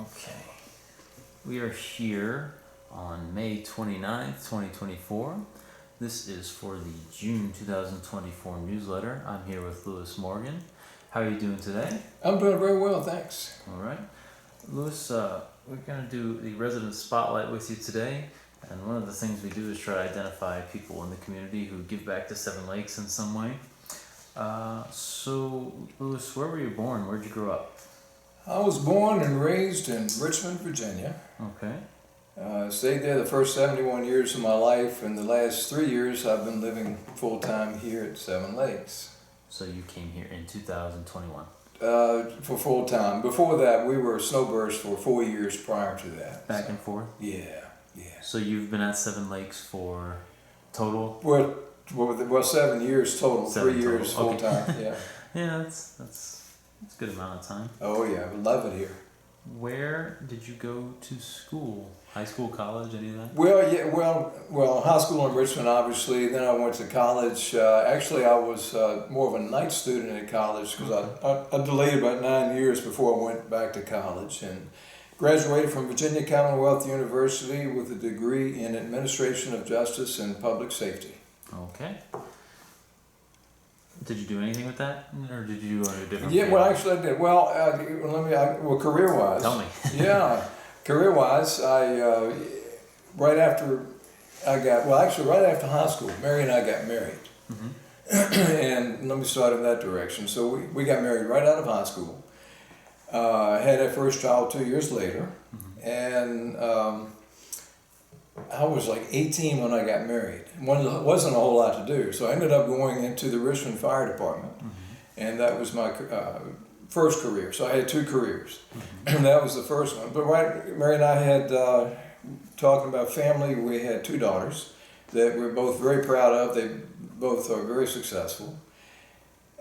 Okay. We are here on May 29th, 2024. This is for the June 2024 newsletter. I'm here with Lewis Morgan. How are you doing today? I'm doing very well, thanks. All right. Lewis, we're going to do the resident spotlight with you today. And one of the things we do is try to identify people in the community who give back to Seven Lakes in some way. So, Lewis, where were you born? Where'd you grow up? I was born and raised in Richmond, Virginia. Okay. Stayed there the first 71 years of my life, and the last 3 years I've been living full-time here at Seven Lakes. So you came here in 2021? For full-time. Before that, we were snowbirds for 4 years prior to that. Back and forth? Yeah. So you've been at Seven Lakes for total? Well, 7 years total. 3 years total. full-time, Okay. yeah. Yeah, that's a good amount of time. Oh yeah, I love it here. Where did you go to school? High school, college, any of that? Well, high school in Richmond, obviously. Then I went to college. Actually, I was more of a night student at college because I delayed about 9 years before I went back to college, and graduated from Virginia Commonwealth University with a degree in Administration of Justice and Public Safety. Okay. Did you do anything with that, or did you go to a different? Yeah, field? well, actually, I did. Well, career-wise. Tell me. Yeah, career-wise, right after high school, Mary and I got married. Mm-hmm. And let me start in that direction. So we got married right out of high school. Had our first child 2 years later, and I was like 18 when I got married. Wasn't a whole lot to do, so I ended up going into the Richmond Fire Department, and that was my first career. So I had 2 careers, and that was the first one. But Mary and I had, talking about family, we had 2 daughters that we're both very proud of. They both are very successful.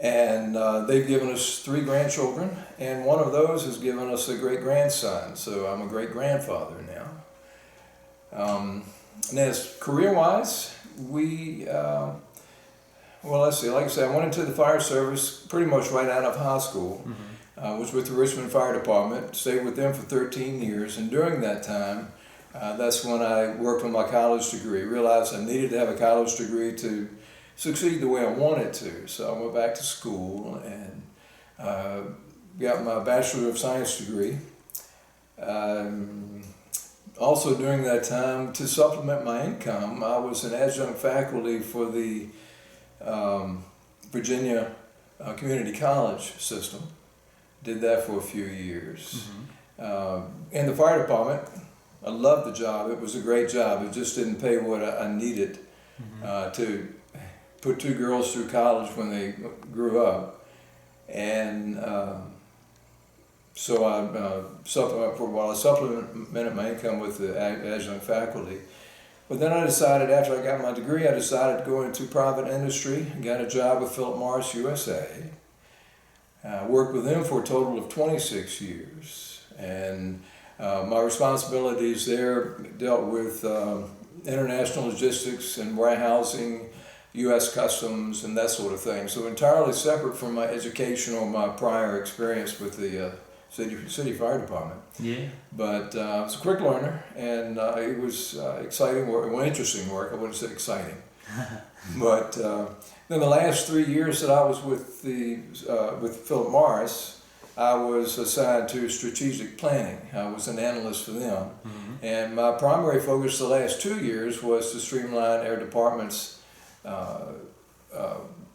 And they've given us 3 grandchildren, and one of those has given us a great-grandson. So I'm a great-grandfather now. And as career-wise, let's see, like I said, I went into the fire service pretty much right out of high school. Was with the Richmond Fire Department, stayed with them for 13 years, and during that time, that's when I worked on my college degree. Realized I needed to have a college degree to succeed the way I wanted to. So I went back to school and got my Bachelor of Science degree. Also during that time, to supplement my income, I was an adjunct faculty for the Virginia Community College system. Did that for a few years. In the fire department, I loved the job. It was a great job. It just didn't pay what I needed to put 2 girls through college when they grew up. And so I supplemented my income with the adjunct faculty. But then I decided, after I got my degree, I decided to go into private industry. Got a job with Philip Morris USA. Worked with them for a total of 26 years. And my responsibilities there dealt with international logistics and warehousing, U.S. Customs, and that sort of thing. So entirely separate from my education or my prior experience with the City Fire Department. Yeah. But I was a quick learner, and it was exciting work, well, interesting work. I wouldn't say exciting. But then the last 3 years that I was with Philip Morris, I was assigned to strategic planning. I was an analyst for them. And my primary focus the last 2 years was to streamline our department's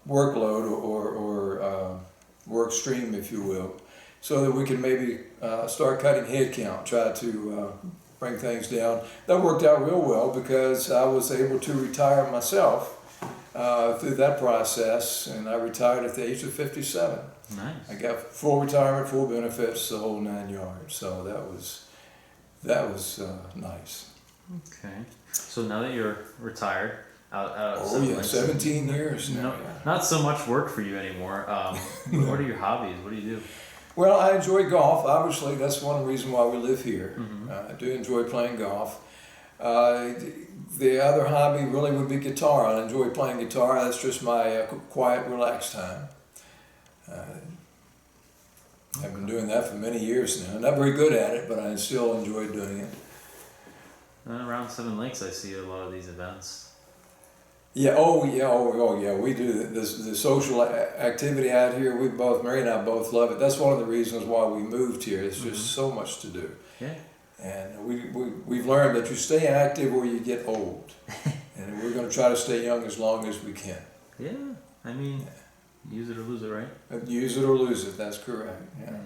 workload or work stream, if you will, so that we can maybe start cutting headcount, try to bring things down. That worked out real well because I was able to retire myself through that process, and I retired at the age of 57. Nice. I got full retirement, full benefits, the whole 9 yards. So that was nice. Okay. So now that you're retired, out of Oh Seven yeah, Lakes, 17 years now. No, Yeah. not so much work for you anymore. What are your hobbies? What do you do? Well, I enjoy golf. Obviously, that's one reason why we live here. I do enjoy playing golf. The other hobby really would be guitar. I enjoy playing guitar. That's just my quiet, relaxed time. I've been doing that for many years now. Not very good at it, but I still enjoy doing it. And around Seven Lakes, I see a lot of these events. Yeah, oh yeah, we do the social activity out here. We both, Mary and I both love it. That's one of the reasons why we moved here. It's just so much to do. Yeah. And we've learned that you stay active or you get old. And we're going to try to stay young as long as we can. Yeah, I mean, use it or lose it, right? Use it or lose it, that's correct. Yeah.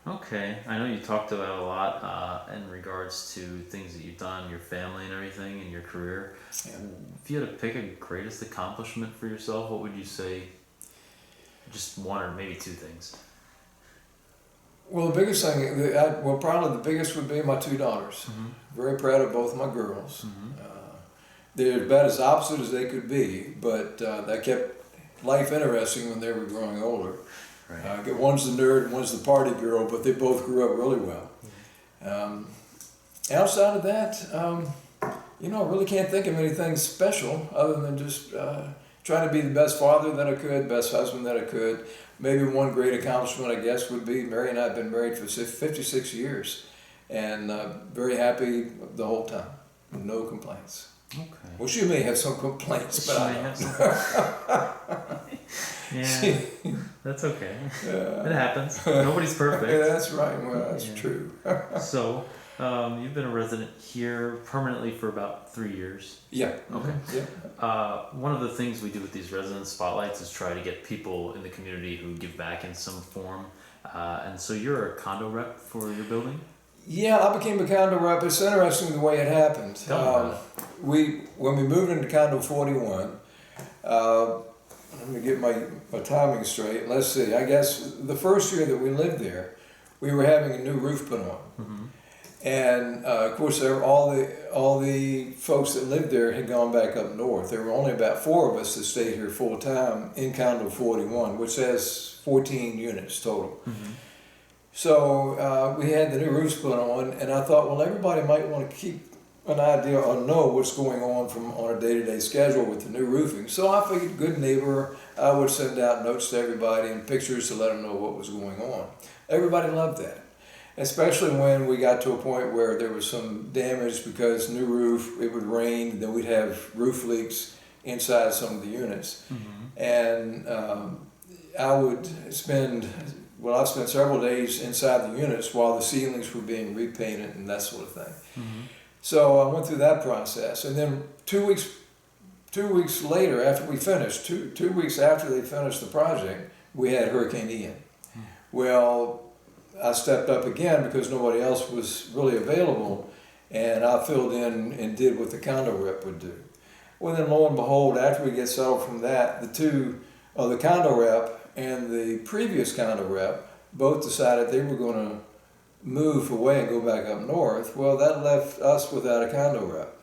Okay, I know you talked about a lot in regards to things that you've done, your family and everything, in your career. Yeah. If you had to pick a greatest accomplishment for yourself, what would you say? Just one or maybe two things. Well, the biggest thing, probably the biggest would be my two daughters. Very proud of both my girls. They're about as opposite as they could be, but that kept life interesting when they were growing older. Right. One's the nerd and one's the party girl, but they both grew up really well. Outside of that, I really can't think of anything special other than just trying to be the best father that I could, best husband that I could. Maybe one great accomplishment, I guess, would be Mary and I have been married for 56 years and very happy the whole time. No complaints. Okay. Well, she may have some complaints, but I don't. Yeah, that's okay. It happens. Nobody's perfect. Yeah, that's right. Well, that's true. So, you've been a resident here permanently for about 3 years. Yeah. Okay. Yeah. One of the things we do with these resident spotlights is try to get people in the community who give back in some form. And so you're a condo rep for your building? Yeah, I became a condo rep. It's interesting the way it happened. When we moved into condo 41, let me get my timing straight. Let's see. I guess the first year that we lived there, we were having a new roof put on, and of course, all the folks that lived there had gone back up north. There were only about 4 of us that stayed here full time in condo 41, which has 14 units total. So we had the new roofs put on, and I thought, well, everybody might want to keep an idea or know what's going on on a day-to-day schedule with the new roofing. So I figured, good neighbor, I would send out notes to everybody and pictures to let them know what was going on. Everybody loved that, especially when we got to a point where there was some damage because new roof, it would rain, then we'd have roof leaks inside some of the units. And I've spent several days inside the units while the ceilings were being repainted and that sort of thing. So I went through that process, and then 2 weeks later, after we finished, two weeks after they finished the project, we had Hurricane Ian. Well, I stepped up again because nobody else was really available, and I filled in and did what the condo rep would do. Well, then lo and behold, after we get settled from that, the condo rep and the previous condo rep both decided they were going to move away and go back up north. Well, that left us without a condo rep.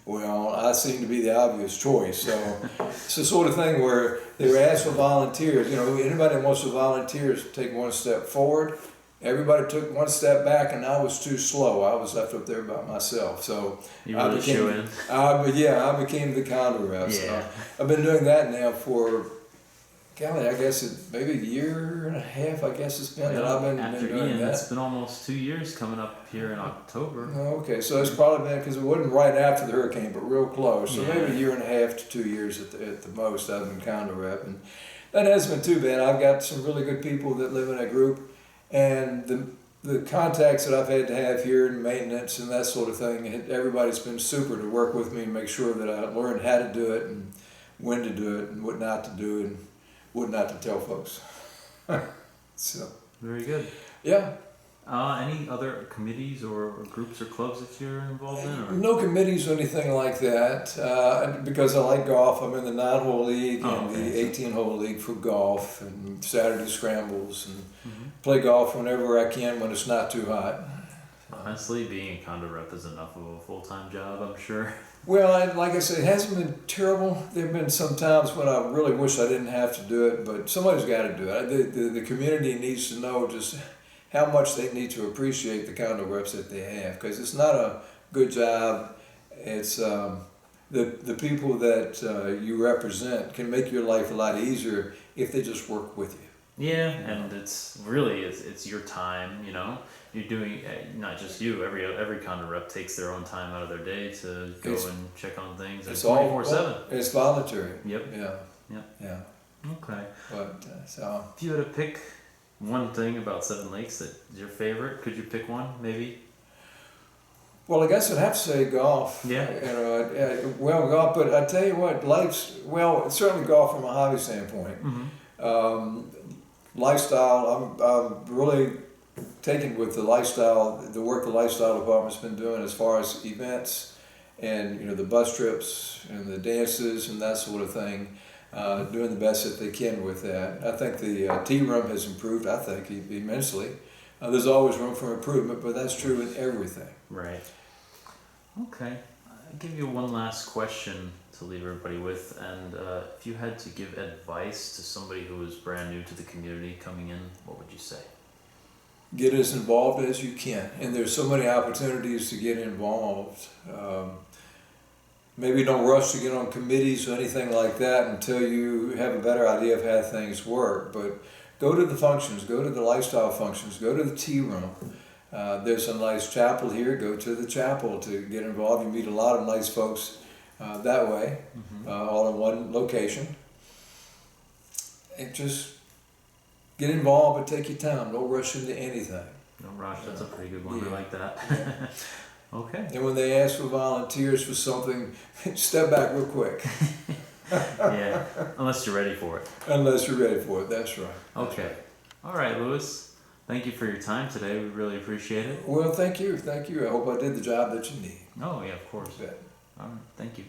Well, I seemed to be the obvious choice. So it's the sort of thing where they were asked for volunteers. Anybody that wants to volunteer to take one step forward. Everybody took one step back, and I was too slow. I was left up there by myself. So you really show in. I became the condo rep. Yeah. So I've been doing that now for, I guess maybe a year and a half, I guess it's been. Yeah, I've been after doing Ian, that. it's been almost 2 years coming up here in October. Okay, so it's probably been, because it wasn't right after the hurricane, but real close. So Yeah. maybe a year and a half to 2 years at the most I've been condo rep. And that hasn't been too bad. I've got some really good people that live in that group. And the contacts that I've had to have here in maintenance and that sort of thing, everybody's been super to work with me and make sure that I learned how to do it and when to do it and what not to do and what not to tell folks. So Very good. yeah. Any other committees or groups or clubs that you're involved in? Or? No committees or anything like that, because I like golf. I'm in the 9-hole league and the 18-hole league for golf and Saturday scrambles and play golf whenever I can when it's not too hot. Honestly, being a condo rep is enough of a full-time job, I'm sure. Well, like I said, it hasn't been terrible. There have been some times when I really wish I didn't have to do it, but somebody's got to do it. The community needs to know just how much they need to appreciate the condo reps that they have, because it's not a good job. It's the people that you represent can make your life a lot easier if they just work with you. Yeah, and it's your time. You're doing not just you. Every condo rep takes their own time out of their day to go It's- and check on things. It's It's all 24/7. It's voluntary. Yep. Yeah. Yep. Yeah. Okay. But so If you had to pick one thing about Seven Lakes that is your favorite, could you pick one maybe? well, I guess I'd have to say golf. Yeah. Golf. But I tell you what, it's certainly golf from a hobby standpoint. Mm-hmm. Lifestyle. I'm really taken with the work the lifestyle department's been doing as far as events, and the bus trips and the dances and that sort of thing. Doing the best that they can with that. I think the tea room has improved. I think immensely. There's always room for improvement, but that's true in everything. Right. Okay. I'll give you one last question to leave everybody with, and if you had to give advice to somebody who is brand new to the community coming in, what would you say? Get as involved as you can, and there's so many opportunities to get involved. Maybe don't rush to get on committees or anything like that until you have a better idea of how things work. But go to the functions, go to the lifestyle functions, go to the tea room. There's a nice chapel here. Go to the chapel to get involved. You meet a lot of nice folks that way, all in one location. And just get involved, but take your time. Don't rush into anything. No rush. That's a pretty good one. Yeah. I like that. Okay. And when they ask for volunteers for something, step back real quick. Yeah. Unless you're ready for it. Unless you're ready for it. That's right. Okay. All right, Lewis. Thank you for your time today. We really appreciate it. Well, thank you. Thank you. I hope I did the job that you need. Oh, yeah, of course. Bet. All right. Thank you.